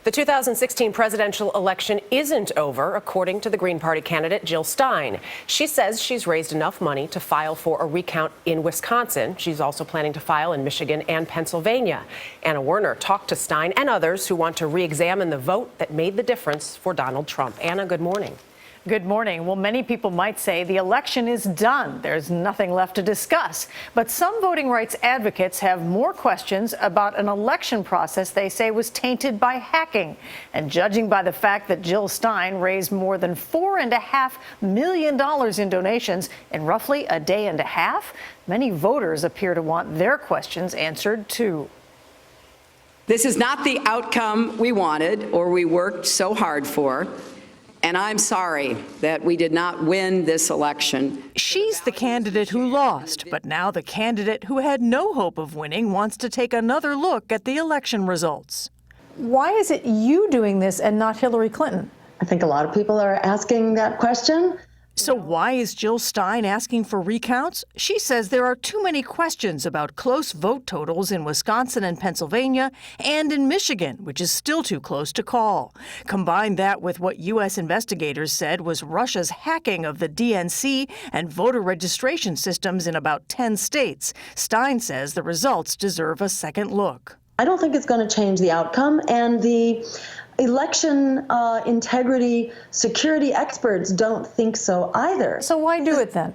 The 2016 presidential election isn't over, according to the Green Party candidate Jill Stein. She says she's raised enough money to file for a recount in Wisconsin. She's also planning to file in Michigan and Pennsylvania. Anna Werner talked to Stein and others who want to re-examine the vote that made the difference for Donald Trump. Anna, good morning. Good morning. Well, many people might say the election is done. There's nothing left to discuss. But some voting rights advocates have more questions about an election process they say was tainted by hacking. And judging by the fact that Jill Stein raised more than $4.5 million in donations in roughly a day and a half, many voters appear to want their questions answered, too. This is not the outcome we wanted or we worked so hard for. And I'm sorry that we did not win this election. She's the candidate who lost, but now the candidate who had no hope of winning wants to take another look at the election results. Why is it you doing this and not Hillary Clinton? I think a lot of people are asking that question. So why is Jill Stein asking for recounts? She says there are too many questions about close vote totals in Wisconsin and Pennsylvania and in Michigan, which is still too close to call. Combine that with what U.S. investigators said was Russia's hacking of the DNC and voter registration systems in about 10 states. Stein says the results deserve a second look. I don't think it's going to change the outcome, and the election integrity security experts don't think so either. So why do it then?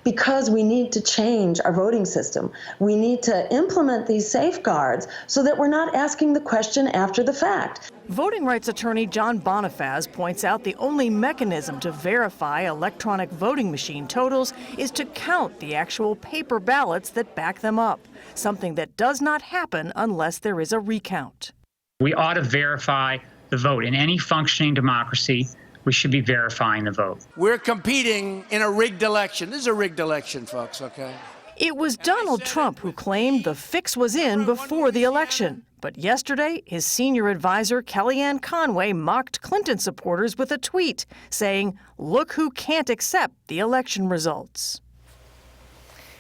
Because we need to change our voting system. We need to implement these safeguards so that we're not asking the question after the fact. Voting rights attorney John Bonifaz points out the only mechanism to verify electronic voting machine totals is to count the actual paper ballots that back them up, something that does not happen unless there is a recount. We ought to verify the vote. In any functioning democracy, we should be verifying the vote. We're competing in a rigged election. This is a rigged election, folks, okay? It was Donald Trump who claimed the fix was in before the election. But yesterday, his senior advisor, Kellyanne Conway, mocked Clinton supporters with a tweet saying, "Look who can't accept the election results."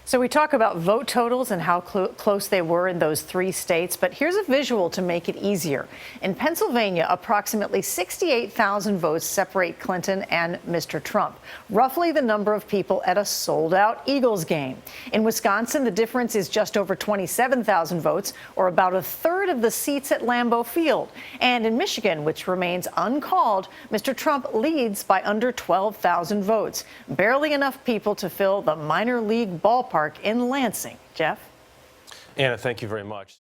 So we talk about vote totals and how close they were in those 3 states, but here's a visual to make it easier. In Pennsylvania, approximately 68,000 votes separate Clinton and Mr. Trump, roughly the number of people at a sold-out Eagles game. In Wisconsin, the difference is just over 27,000 votes, or about a third of the seats at Lambeau Field. And in Michigan, which remains uncalled, Mr. Trump leads by under 12,000 votes, barely enough people to fill the minor league ballpark in Lansing. Jeff? Anna, thank you very much.